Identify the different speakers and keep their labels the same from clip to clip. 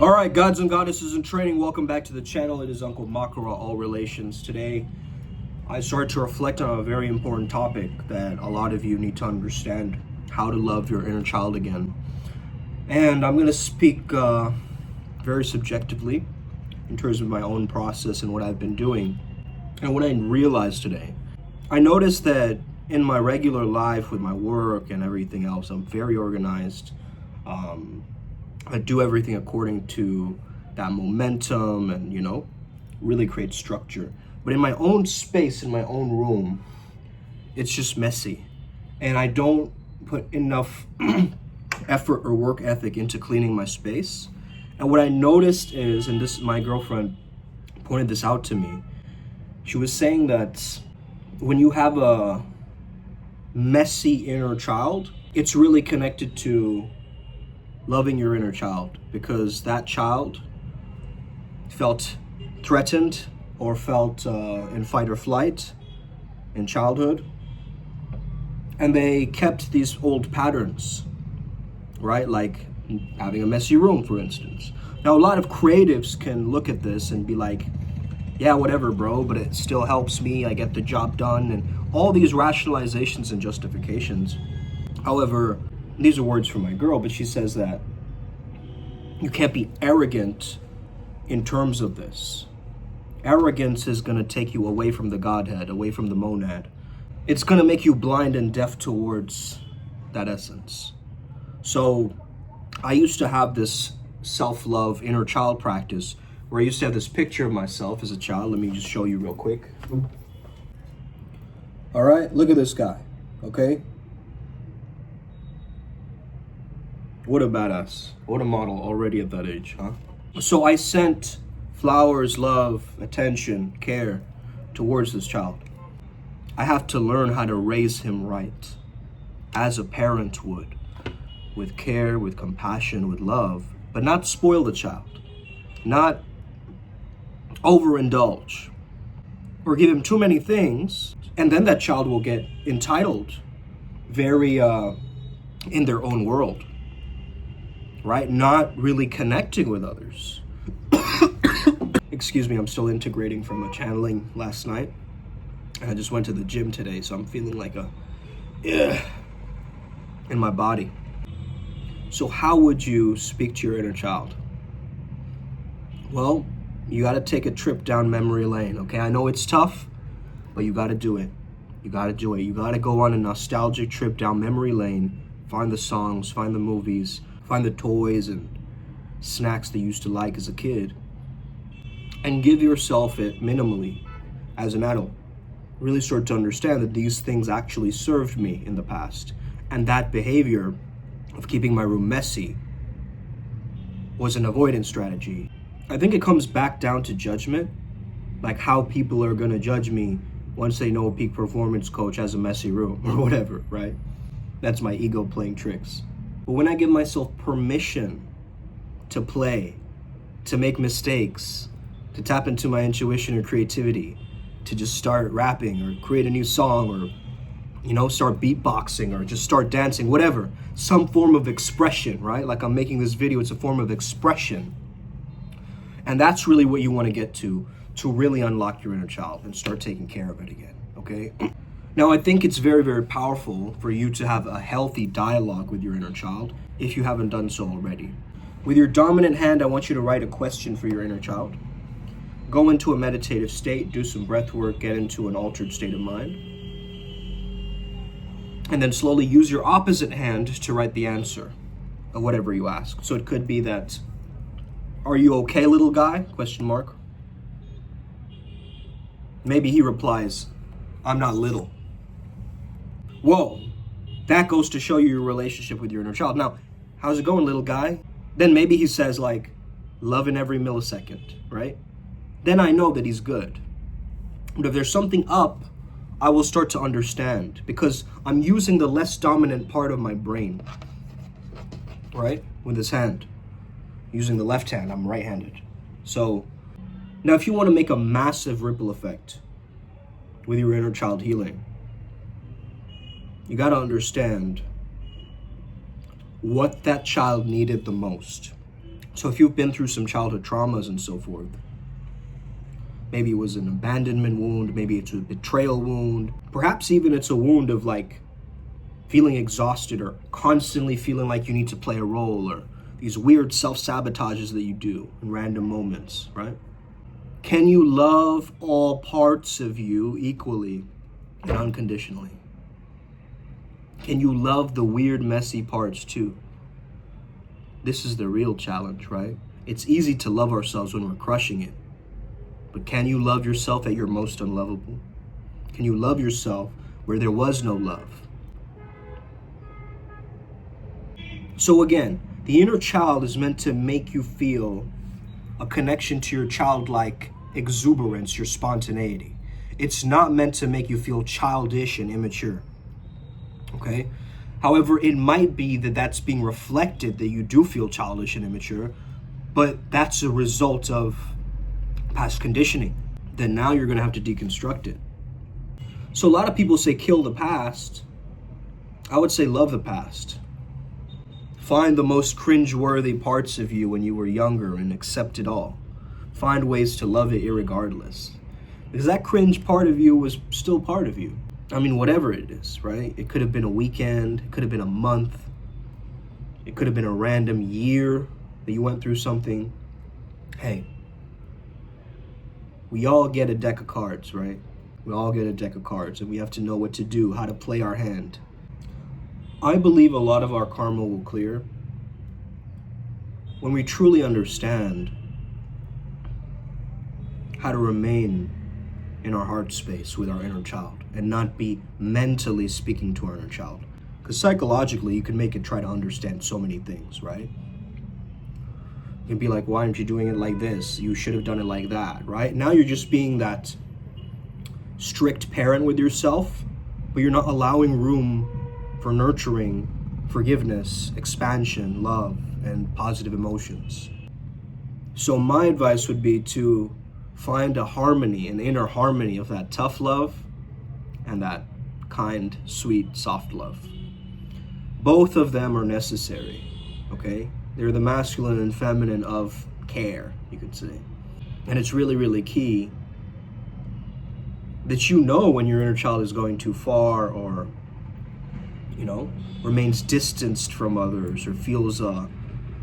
Speaker 1: Alright, gods and goddesses in training, welcome back to the channel. It is Uncle Makara, All Relations. Today, I started to reflect on a very important topic that a lot of you need to understand: how to love your inner child again. And I'm going to speak very subjectively in terms of my own process and what I've been doing. And what I realized today, I noticed that in my regular life with my work and everything else, I'm very organized. I do everything according to that momentum and, really create structure. But in my own space, in my own room, it's just messy. And I don't put enough effort or work ethic into cleaning my space. And what I noticed is, and this, my girlfriend pointed this out to me, she was saying that when you have a messy inner child, it's really connected to loving your inner child, because that child felt threatened or felt in fight or flight in childhood, and they kept these old patterns, right? Like having a messy room, for instance. Now, a lot of creatives can look at this and be like, yeah, whatever, bro, but it still helps me, I get the job done, and all these rationalizations and justifications. However, these are words from my girl, but she says that you can't be arrogant in terms of this. Arrogance is going to take you away from the Godhead, away from the monad. It's going to make you blind and deaf towards that essence. So I used to have this self-love inner child practice where I used to have this picture of myself as a child. Let me just show you real quick. All right, look at this guy, okay? What a badass. What a model already at that age, huh? So I sent flowers, love, attention, care towards this child. I have to learn how to raise him right, as a parent would, with care, with compassion, with love, but not spoil the child, not overindulge, or give him too many things, and then that child will get entitled, very in their own world. Right? Not really connecting with others. Excuse me, I'm still integrating from a channeling last night. And I just went to the gym today, so I'm feeling like in my body. So how would you speak to your inner child? Well, you gotta take a trip down memory lane, okay? I know it's tough, but you gotta do it. You gotta do it. You gotta go on a nostalgic trip down memory lane, find the songs, find the movies, find the toys and snacks that you used to like as a kid, and give yourself it minimally as an adult. Really start to understand that these things actually served me in the past, and that behavior of keeping my room messy was an avoidance strategy. I think it comes back down to judgment, like how people are gonna judge me once they know a peak performance coach has a messy room or whatever, right? That's my ego playing tricks. But when I give myself permission to play, to make mistakes, to tap into my intuition or creativity, to just start rapping or create a new song or, start beatboxing or just start dancing, whatever, some form of expression, right? Like I'm making this video, it's a form of expression. And that's really what you want to get to really unlock your inner child and start taking care of it again, okay? Now, I think it's very, very powerful for you to have a healthy dialogue with your inner child if you haven't done so already. With your dominant hand, I want you to write a question for your inner child. Go into a meditative state, do some breath work, get into an altered state of mind. And then slowly use your opposite hand to write the answer of whatever you ask. So it could be that, "Are you okay, little guy?" Question mark. Maybe he replies, "I'm not little." Whoa, that goes to show you your relationship with your inner child. Now, how's it going, little guy? Then maybe he says like, "Love in every millisecond," right? Then I know that he's good. But if there's something up, I will start to understand, because I'm using the less dominant part of my brain, right? With this hand. Using the left hand, I'm right-handed. So now if you want to make a massive ripple effect with your inner child healing, you got to understand what that child needed the most So if you've been through some childhood traumas and so forth, maybe it was an abandonment wound, maybe it's a betrayal wound, perhaps even it's a wound of like feeling exhausted or constantly feeling like you need to play a role, or these weird self-sabotages that you do in random moments, right? Can you love all parts of you equally and unconditionally? Can you love the weird, messy parts too? This is the real challenge, right? It's easy to love ourselves when we're crushing it. But can you love yourself at your most unlovable? Can you love yourself where there was no love? So again, the inner child is meant to make you feel a connection to your childlike exuberance, your spontaneity. It's not meant to make you feel childish and immature, okay? However, it might be that that's being reflected, that you do feel childish and immature, but that's a result of past conditioning. Then now you're gonna have to deconstruct it. So a lot of people say kill the past. I would say love the past. Find the most cringeworthy parts of you when you were younger and accept it all. Find ways to love it irregardless. Because that cringe part of you was still part of you. I mean, whatever it is, right? It could have been a weekend, it could have been a month, it could have been a random year that you went through something. Hey, we all get a deck of cards, right? We all get a deck of cards, and we have to know what to do, how to play our hand. I believe a lot of our karma will clear when we truly understand how to remain in our heart space with our inner child and not be mentally speaking to our inner child. Because psychologically, you can make it try to understand so many things, right? You can be like, why aren't you doing it like this? You should have done it like that, right? Now you're just being that strict parent with yourself, but you're not allowing room for nurturing, forgiveness, expansion, love, and positive emotions. So my advice would be to find a harmony, an inner harmony of that tough love and that kind, sweet, soft love. Both of them are necessary, okay? They're the masculine and feminine of care, you could say. And it's really, really key that you know when your inner child is going too far, or remains distanced from others, or feels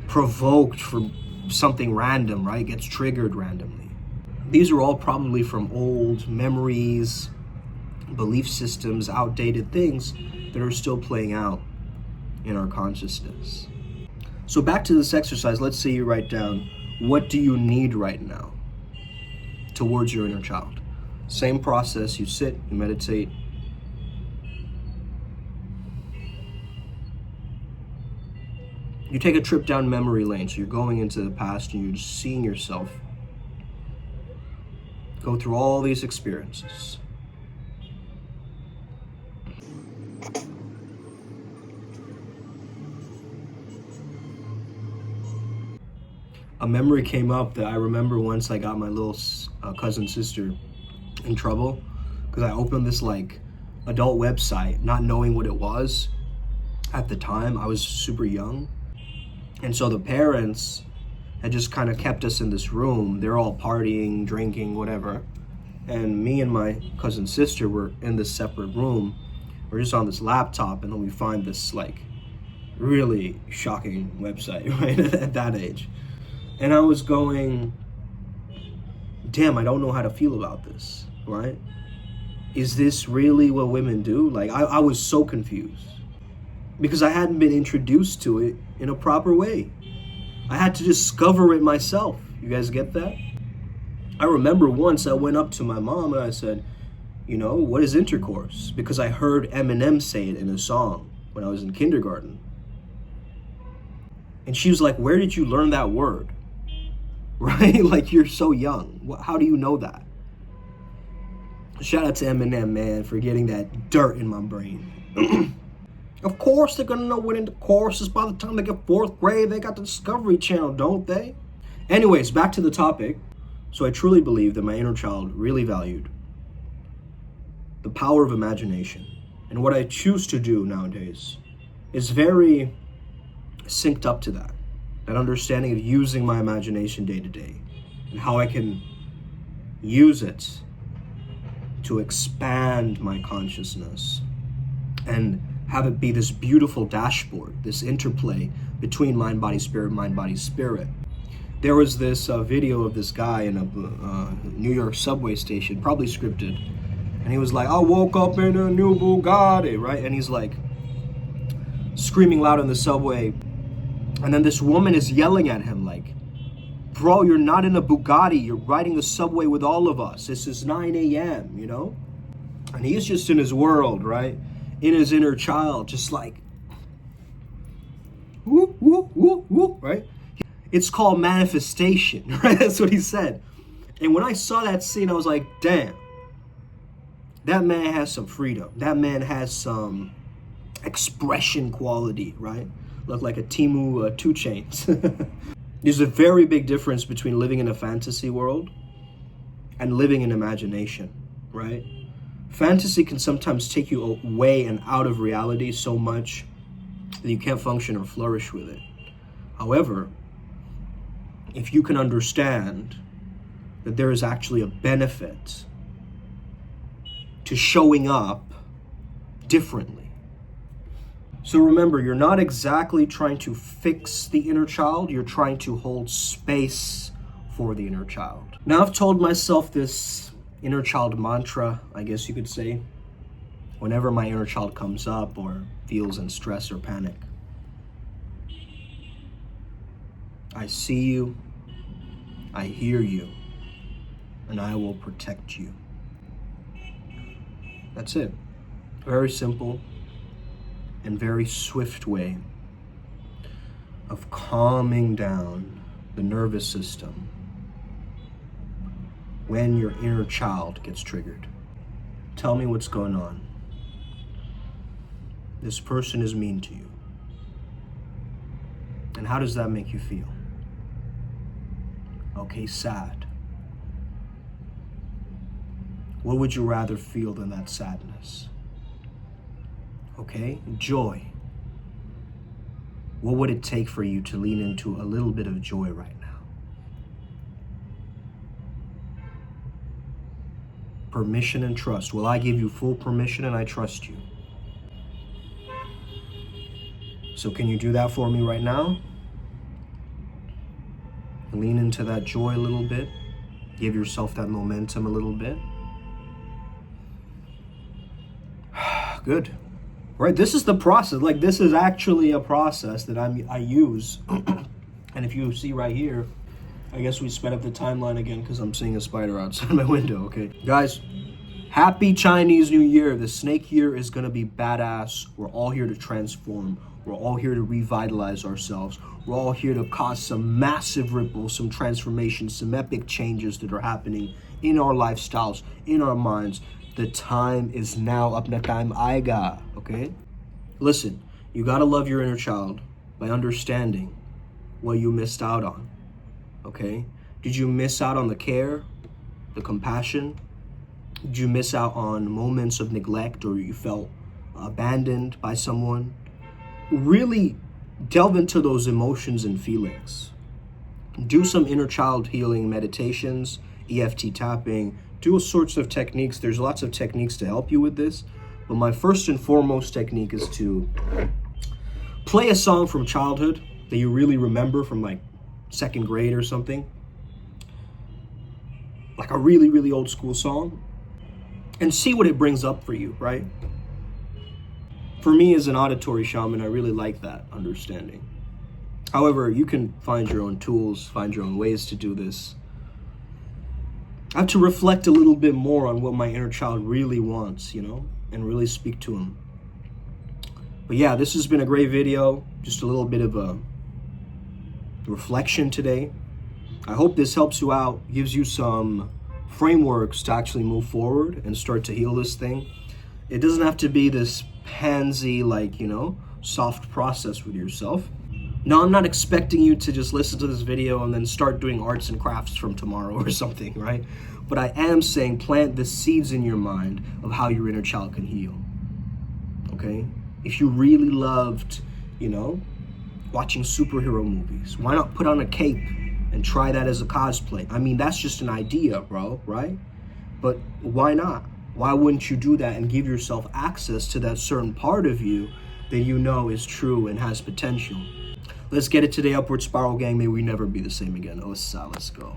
Speaker 1: provoked for something random, right? Gets triggered randomly. These are all probably from old memories, belief systems, outdated things that are still playing out in our consciousness. So back to this exercise, let's say you write down, what do you need right now towards your inner child? Same process, you sit, you meditate. You take a trip down memory lane, so you're going into the past and you're just seeing yourself go through all these experiences. A memory came up that I remember once I got my little cousin sister in trouble because I opened this like adult website not knowing what it was. At the time, I was super young. And so the parents had just kind of kept us in this room. They're all partying, drinking, whatever. And me and my cousin sister were in this separate room. We're just on this laptop, and then we find this like really shocking website, right, at that age. And I was going, damn, I don't know how to feel about this, right? Is this really what women do? Like, I was so confused because I hadn't been introduced to it in a proper way. I had to discover it myself. You guys get that? I remember once I went up to my mom and I said, what is intercourse? Because I heard Eminem say it in a song when I was in kindergarten. And she was like, where did you learn that word? Right? Like, you're so young. How do you know that? Shout out to Eminem, man, for getting that dirt in my brain. Of course they're gonna know what intercourse is by the time they get 4th grade. They got the Discovery Channel, don't they? Anyways, back to the topic. So I truly believe that my inner child really valued the power of imagination. And what I choose to do nowadays is very synced up to that that understanding of using my imagination day to day and how I can use it to expand my consciousness and have it be this beautiful dashboard, this interplay between mind, body, spirit, mind, body, spirit. There was this video of this guy in a New York subway station, probably scripted, and he was like, I woke up in a new Bugatti, right? And he's like screaming loud in the subway, and then this woman is yelling at him like, bro, you're not in a Bugatti, you're riding the subway with all of us. This is 9 a.m., you know? And he's just in his world, right? In his inner child, just like, whoop, whoop, whoop, whoop, right? It's called manifestation, right? That's what he said. And when I saw that scene, I was like, damn, that man has some freedom. That man has some expression quality, right? Look like a Timu 2 Chains. There's a very big difference between living in a fantasy world and living in imagination, right? Fantasy can sometimes take you away and out of reality so much that you can't function or flourish with it. However, if you can understand that there is actually a benefit to showing up differently. So remember, you're not exactly trying to fix the inner child, you're trying to hold space for the inner child. Now, I've told myself this inner child mantra, I guess you could say, whenever my inner child comes up or feels in stress or panic. I see you, I hear you, and I will protect you. That's it. Very simple and very swift way of calming down the nervous system when your inner child gets triggered. Tell me what's going on. This person is mean to you. And how does that make you feel? Okay, sad. What would you rather feel than that sadness? Okay, joy. What would it take for you to lean into a little bit of joy right now? Permission and trust. Well, I give you full permission and I trust you. So can you do that for me right now? Lean into that joy a little bit. Give yourself that momentum a little bit. Good. Right, this is the process. Like, this is actually a process that I use. And if you see right here, I guess we sped up the timeline again because I'm seeing a spider outside my window, okay? Guys, happy Chinese New Year. The snake year is going to be badass. We're all here to transform. We're all here to revitalize ourselves. We're all here to cause some massive ripples, some transformations, some epic changes that are happening in our lifestyles, in our minds. The time is now. Apna time aayega, okay? Listen, you gotta love your inner child by understanding what you missed out on, okay? Did you miss out on the care, the compassion? Did you miss out on moments of neglect, or you felt abandoned by someone? Really delve into those emotions and feelings. Do some inner child healing meditations, EFT tapping, do all sorts of techniques. There's lots of techniques to help you with this, but my first and foremost technique is to play a song from childhood that you really remember from like second grade or something, like a really, really old school song, and see what it brings up for you, right? For me as an auditory shaman, I really like that understanding. However, you can find your own tools, find your own ways to do this. I have to reflect a little bit more on what my inner child really wants, you know, and really speak to him. But yeah, this has been a great video. Just a little bit of a reflection today. I hope this helps you out, gives you some frameworks to actually move forward and start to heal this thing. It doesn't have to be this pansy, like, you know, soft process with yourself. No, I'm not expecting you to just listen to this video and then start doing arts and crafts from tomorrow or something, right? But I am saying plant the seeds in your mind of how your inner child can heal, okay? If you really loved, you know, watching superhero movies? Why not put on a cape and try that as a cosplay? I mean, that's just an idea, bro, right? But why not? Why wouldn't you do that and give yourself access to that certain part of you that you know is true and has potential? Let's get it today, Upward Spiral gang. May we never be the same again. Ossa, let's go.